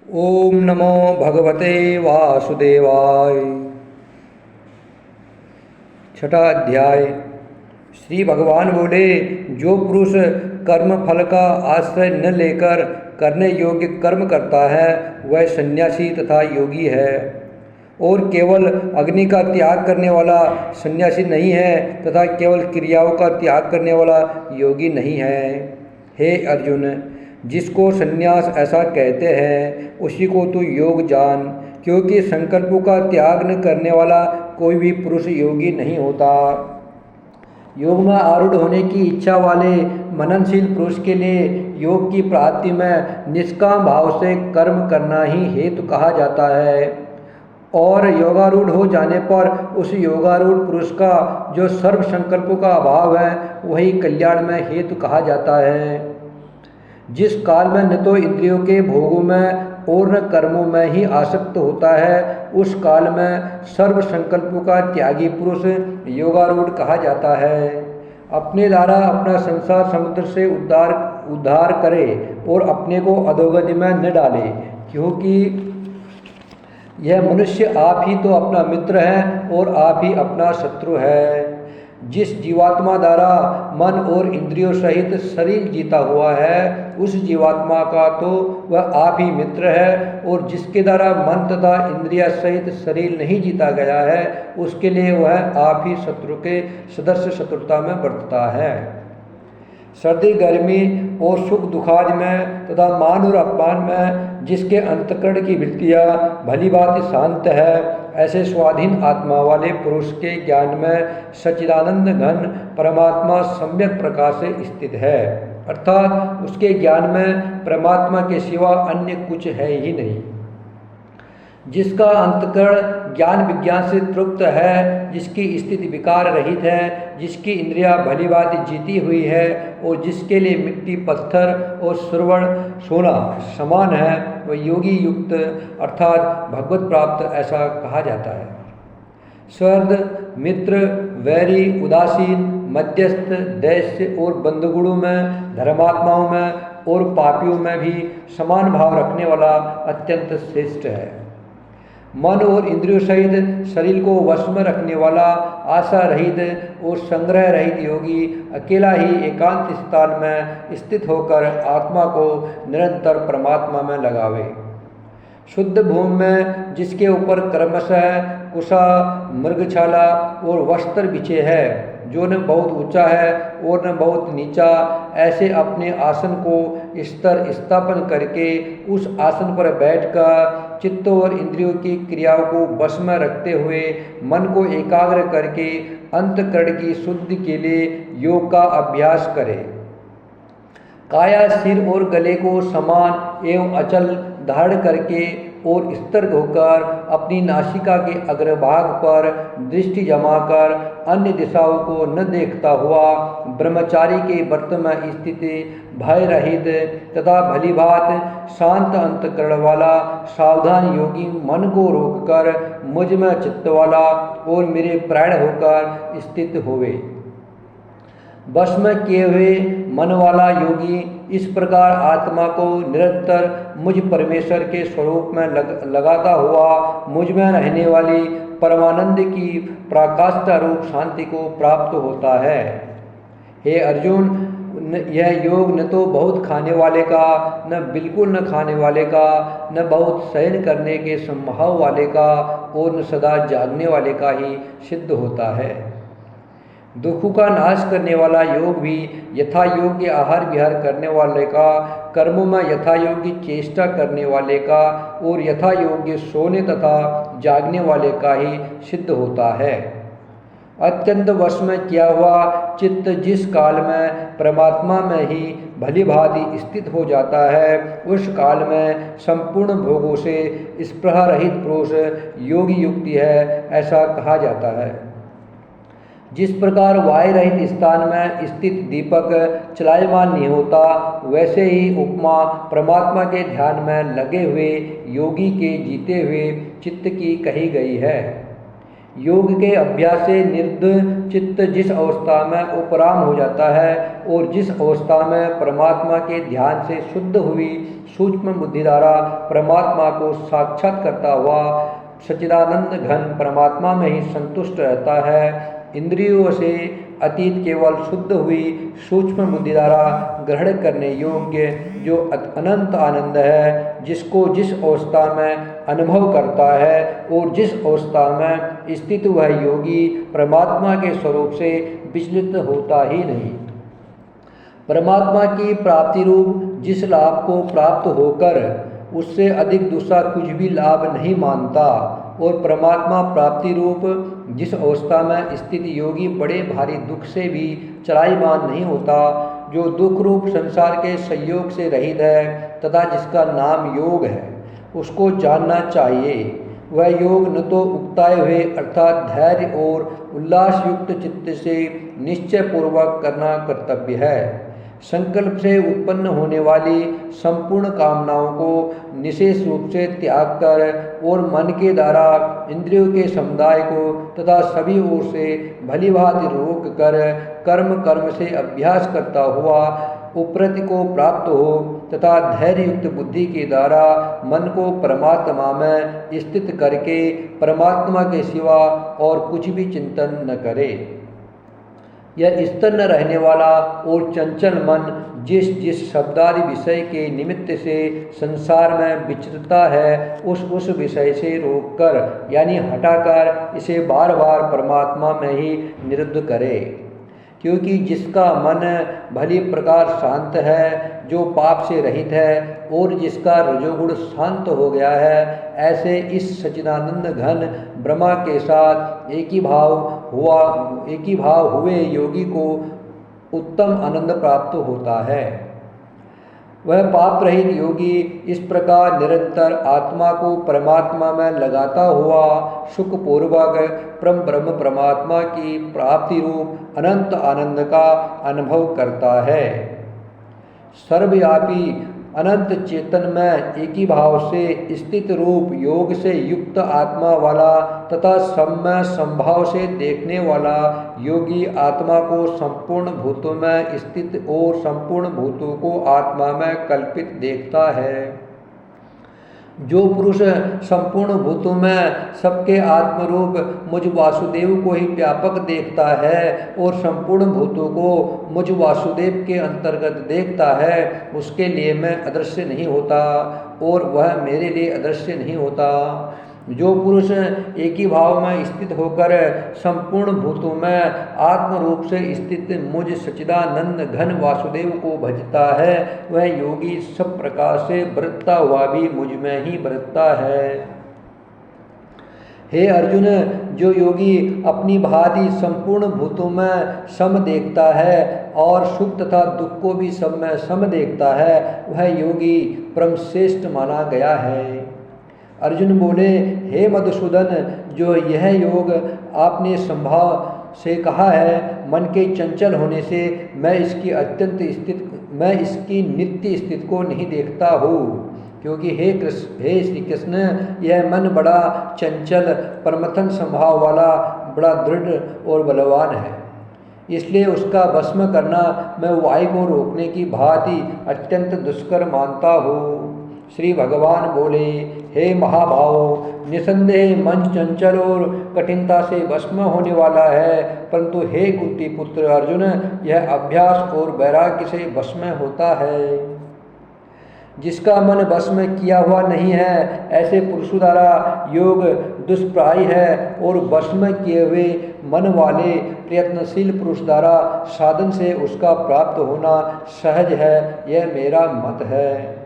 ओम नमो भगवते वासुदेवाय। छठा अध्याय। श्री भगवान बोले, जो पुरुष कर्म फल का आश्रय न लेकर करने योग्य कर्म करता है वह सन्यासी तथा योगी है, और केवल अग्नि का त्याग करने वाला सन्यासी नहीं है तथा केवल क्रियाओं का त्याग करने वाला योगी नहीं है। हे अर्जुन, जिसको सन्यास ऐसा कहते हैं उसी को तू योग जान, क्योंकि संकल्पों का त्याग न करने वाला कोई भी पुरुष योगी नहीं होता। योग में आरूढ़ होने की इच्छा वाले मननशील पुरुष के लिए योग की प्राप्ति में निष्काम भाव से कर्म करना ही हेतु कहा जाता है, और योगारूढ़ हो जाने पर उस योगारूढ़ पुरुष का जो सर्व संकल्पों का अभाव है वही कल्याण में हेतु कहा जाता है। जिस काल में न तो इंद्रियों के भोगों में और न कर्मों में ही आसक्त होता है, उस काल में सर्व संकल्पों का त्यागी पुरुष योगारूढ़ कहा जाता है। अपने द्वारा अपना संसार समुद्र से उद्धार करे और अपने को अधोगति में न डाले, क्योंकि यह मनुष्य आप ही तो अपना मित्र है और आप ही अपना शत्रु है। जिस जीवात्मा द्वारा मन और इंद्रियों सहित शरीर जीता हुआ है उस जीवात्मा का तो वह आप ही मित्र है, और जिसके द्वारा मन तथा इंद्रिया सहित शरीर नहीं जीता गया है उसके लिए वह आप ही शत्रु के सदस्य शत्रुता में बरतता है। सर्दी गर्मी और सुख दुखादि में तथा मान और अपमान में जिसके अंतःकरण की वृत्तियाँ भली भांति शांत है, ऐसे स्वाधीन आत्मा वाले पुरुष के ज्ञान में सच्चिदानंद घन परमात्मा सम्यक प्रकार से स्थित है, अर्थात उसके ज्ञान में परमात्मा के सिवा अन्य कुछ है ही नहीं। जिसका अंतःकरण ज्ञान विज्ञान से तृप्त है, जिसकी स्थिति विकार रहित है, जिसकी इंद्रिया भली भांति जीती हुई है, और जिसके लिए मिट्टी पत्थर और श्रवण सोना समान है, वह योगी युक्त अर्थात भगवत प्राप्त ऐसा कहा जाता है। स्वर्ग मित्र वैरी उदासीन मध्यस्थ दैस्य और बंधुगुणों में धर्मात्माओं में और पापियों में भी समान भाव रखने वाला अत्यंत श्रेष्ठ है। मन और इंद्रियों सहित शरीर को वश में रखने वाला आशा रहित और संग्रह रहित योगी अकेला ही एकांत स्थान में स्थित होकर आत्मा को निरंतर परमात्मा में लगावे। शुद्ध भूमि में जिसके ऊपर क्रमशः कुशा मृगछाला और वस्त्र बिछे है, जो न बहुत ऊंचा है और न बहुत नीचा, ऐसे अपने आसन को स्तर स्थापन करके उस आसन पर बैठकर चित्त और इंद्रियों की क्रियाओं को वश में रखते हुए मन को एकाग्र करके अंतःकरण की शुद्धि के लिए योग का अभ्यास करे। काया सिर और गले को समान एवं अचल धारण करके और स्थिर होकर अपनी नासिका के अग्रभाग पर दृष्टि जमाकर अन्य दिशाओं को न देखता हुआ ब्रह्मचारी के व्रत में स्थिति भय रहित तथा भली भांति शांत अंतःकरण वाला सावधान योगी मन को रोककर मुझ में चित्त वाला और मेरे प्राण होकर स्थित होवे। बस में किए हुए मन वाला योगी इस प्रकार आत्मा को निरंतर मुझ परमेश्वर के स्वरूप में लगाता हुआ मुझ में रहने वाली परमानंद की प्राकाष्ठा रूप शांति को प्राप्त होता है। हे अर्जुन, यह योग न तो बहुत खाने वाले का, न बिल्कुल न खाने वाले का, न बहुत शयन करने के संभाव वाले का, और न सदा जागने वाले का ही सिद्ध होता है। दुखों का नाश करने वाला योग भी यथा योग्य आहार विहार करने वाले का, कर्मों में यथा योग्य चेष्टा करने वाले का और यथा योग्य सोने तथा जागने वाले का ही सिद्ध होता है। अत्यंत वश में किया हुआ चित्त जिस काल में परमात्मा में ही भली भांति स्थित हो जाता है, उस काल में संपूर्ण भोगों से स्पृहा रहित पुरुष योगी युक्ति है, ऐसा कहा जाता है। जिस प्रकार वायु रहित स्थान में स्थित दीपक चलायमान नहीं होता, वैसे ही उपमा परमात्मा के ध्यान में लगे हुए योगी के जीते हुए चित्त की कही गई है। योग के अभ्यास से निर्ध चित्त जिस अवस्था में उपराम हो जाता है और जिस अवस्था में परमात्मा के ध्यान से शुद्ध हुई सूक्ष्म बुद्धि द्वारा परमात्मा को साक्षात करता हुआ सच्चिदानंद घन परमात्मा में ही संतुष्ट रहता है, इंद्रियों से अतीत केवल शुद्ध हुई सूक्ष्म बुद्धि द्वारा ग्रहण करने योग्य जो अनंत आनंद है, जिसको जिस अवस्था में अनुभव करता है और जिस अवस्था में स्थित वह योगी परमात्मा के स्वरूप से विचलित होता ही नहीं। परमात्मा की प्राप्ति रूप जिस लाभ को प्राप्त होकर उससे अधिक दूसरा कुछ भी लाभ नहीं मानता और परमात्मा प्राप्ति रूप जिस अवस्था में स्थित योगी बड़े भारी दुख से भी चलायमान नहीं होता, जो दुख रूप संसार के संयोग से रहित है तथा जिसका नाम योग है, उसको जानना चाहिए। वह योग न तो उकताए हुए अर्थात धैर्य और उल्लास युक्त चित्त से निश्चय पूर्वक करना कर्तव्य है, संकल्प से उत्पन्न होने वाली संपूर्ण कामनाओं को निशेष रूप से त्याग कर और मन के द्वारा इंद्रियों के समुदाय को तथा सभी ओर से भली भांति रोक कर कर्म से अभ्यास करता हुआ उपरति को प्राप्त हो तथा धैर्य युक्त बुद्धि के द्वारा मन को परमात्मा में स्थित करके परमात्मा के सिवा और कुछ भी चिंतन न करे। यह स्थिर न रहने वाला और चंचल मन जिस शब्दादि विषय के निमित्त से संसार में विचरता है उस विषय से रोककर यानी हटाकर इसे बार बार परमात्मा में ही निरुद्ध करे, क्योंकि जिसका मन भली प्रकार शांत है, जो पाप से रहित है और जिसका रजोगुण शांत हो गया है, ऐसे इस सच्चिदानंद घन ब्रह्मा के साथ एक ही भाव हुए योगी को उत्तम आनंद प्राप्त होता है। वह पाप रहित योगी इस प्रकार निरंतर आत्मा को परमात्मा में लगाता हुआ सुखपूर्वक ब्रह्म परमात्मा की प्राप्ति रूप अनंत आनंद का अनुभव करता है। सर्वव्यापी अनंत चेतन में एक ही भाव से स्थित रूप योग से युक्त आत्मा वाला तथा सम्य संभाव से देखने वाला योगी आत्मा को संपूर्ण भूतों में स्थित और संपूर्ण भूतों को आत्मा में कल्पित देखता है। जो पुरुष संपूर्ण भूतों में सबके आत्मरूप मुझ वासुदेव को ही व्यापक देखता है और संपूर्ण भूतों को मुझ वासुदेव के अंतर्गत देखता है, उसके लिए मैं अदृश्य नहीं होता और वह मेरे लिए अदृश्य नहीं होता। जो पुरुष एक ही भाव में स्थित होकर संपूर्ण भूतों में आत्म रूप से स्थित मुझ सच्चिदानंद घन वासुदेव को भजता है, वह योगी सब प्रकार से बरतता हुआ भी मुझ में ही बरतता है। हे अर्जुन, जो योगी अपनी भांति संपूर्ण भूतों में सम देखता है और सुख तथा दुख को भी सब में सम देखता है, वह योगी परम श्रेष्ठ माना गया है। अर्जुन बोले, हे मधुसूदन, जो यह योग आपने संभाव से कहा है, मन के चंचल होने से मैं इसकी नित्य स्थिति को नहीं देखता हूँ, क्योंकि हे श्री कृष्ण, यह मन बड़ा चंचल परमथन स्वभाव वाला बड़ा दृढ़ और बलवान है, इसलिए उसका भस्म करना मैं वायु को रोकने की भांति अत्यंत दुष्कर मानता हूँ। श्री भगवान बोले, हे महाभाव, निसंदेह मन चंचल और कठिनता से भस्म होने वाला है, परंतु हे कुंती पुत्र अर्जुन, यह अभ्यास और वैराग्य से भस्म होता है। जिसका मन भस्म किया हुआ नहीं है, ऐसे पुरुष द्वारा योग दुष्प्राय है और भस्म किए हुए मन वाले प्रयत्नशील पुरुष द्वारा साधन से उसका प्राप्त होना सहज है, यह मेरा मत है।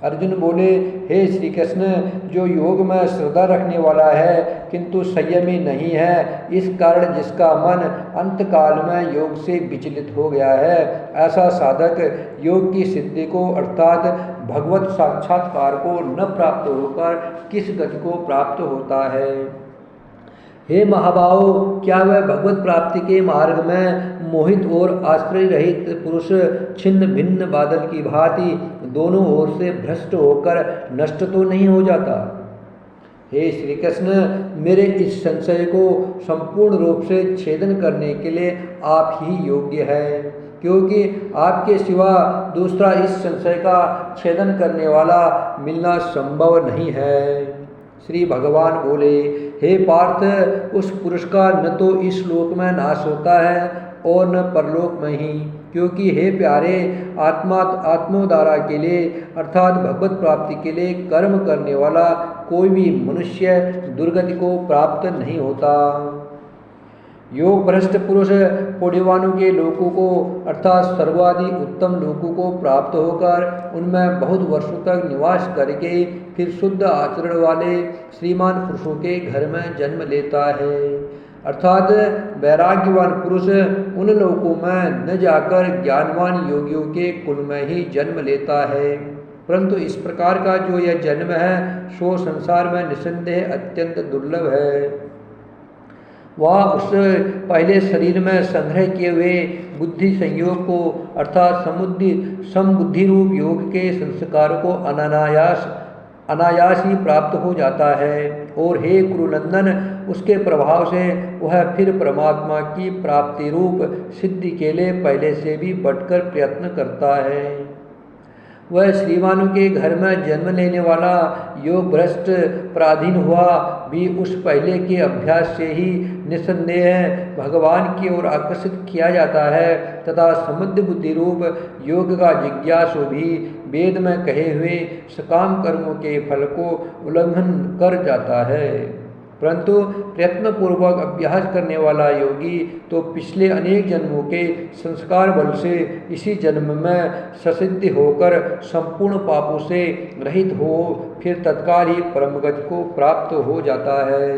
अर्जुन बोले, हे श्री कृष्ण, जो योग में श्रद्धा रखने वाला है किंतु संयमी नहीं है, इस कारण जिसका मन अंतकाल में योग से विचलित हो गया है, ऐसा साधक योग की सिद्धि को अर्थात भगवत साक्षात्कार को न प्राप्त होकर किस गति को प्राप्त होता है। हे महाभाव, क्या वह भगवत प्राप्ति के मार्ग में मोहित और आश्रय रहित पुरुष छिन्न भिन्न बादल की भांति दोनों ओर से भ्रष्ट होकर नष्ट तो नहीं हो जाता? हे श्री कृष्ण, मेरे इस संशय को संपूर्ण रूप से छेदन करने के लिए आप ही योग्य है, क्योंकि आपके सिवा दूसरा इस संशय का छेदन करने वाला मिलना संभव नहीं है। श्री भगवान बोले, हे पार्थ, उस पुरुष का न तो इस लोक में नाश होता है और न परलोक में ही, क्योंकि हे प्यारे, आत्मोद्धार के लिए अर्थात भगवत प्राप्ति के लिए कर्म करने वाला कोई भी मनुष्य दुर्गति को प्राप्त नहीं होता। योग भ्रष्ट पुरुष पुण्यवानों के लोकों को अर्थात सर्वादि उत्तम लोकों को प्राप्त होकर उनमें बहुत वर्षों तक निवास करके फिर शुद्ध आचरण वाले श्रीमान पुरुषों के घर में जन्म लेता है। अर्थात वैराग्यवान पुरुष उन लोकों में न जाकर ज्ञानवान योगियों के कुल में ही जन्म लेता है, परंतु इस प्रकार का जो यह जन्म है सो संसार में निसंदेह अत्यंत दुर्लभ है। वह उस पहले शरीर में संग्रह किए हुए बुद्धि संयोग को अर्थात समबुद्धि रूप योग के संस्कारों को अनायास ही प्राप्त हो जाता है। और हे कुरुनंदन, उसके प्रभाव से वह फिर परमात्मा की प्राप्ति रूप सिद्धि के लिए पहले से भी बढ़कर प्रयत्न करता है। वह श्रीमानों के घर में जन्म लेने वाला योग भ्रष्ट पराधीन हुआ भी उस पहले के अभ्यास से ही निसंदेह भगवान की ओर आकर्षित किया जाता है तथा समृद्ध बुद्धि रूप योग का जिज्ञासु भी वेद में कहे हुए सकाम कर्मों के फल को उल्लंघन कर जाता है। परंतु प्रयत्नपूर्वक अभ्यास करने वाला योगी तो पिछले अनेक जन्मों के संस्कार बल से इसी जन्म में ससिद्धि होकर संपूर्ण पापों से रहित हो फिर तत्काल ही परम गति को प्राप्त हो जाता है।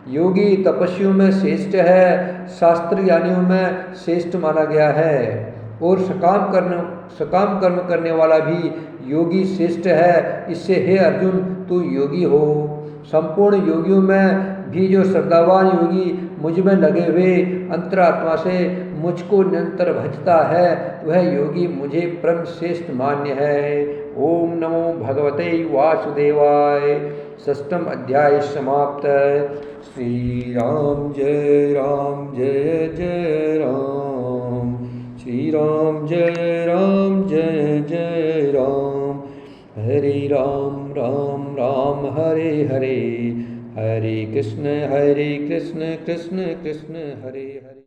योगी तपस्वियों में श्रेष्ठ है, शास्त्र ज्ञानियों में श्रेष्ठ माना गया है, और सकाम कर्म करने वाला भी योगी श्रेष्ठ है। इससे हे अर्जुन, तू योगी हो। संपूर्ण योगियों में भी जो श्रद्धावान योगी मुझ में लगे हुए अंतरात्मा से मुझको निरंतर भजता है वह योगी मुझे परम श्रेष्ठ मान्य है। ओम नमो भगवते वासुदेवाय। षष्ठम अध्याय समाप्त। श्री राम जय जय राम। श्री राम जय जय राम। हरे राम राम हरे हरे, हरे कृष्ण कृष्ण कृष्ण हरे हरे।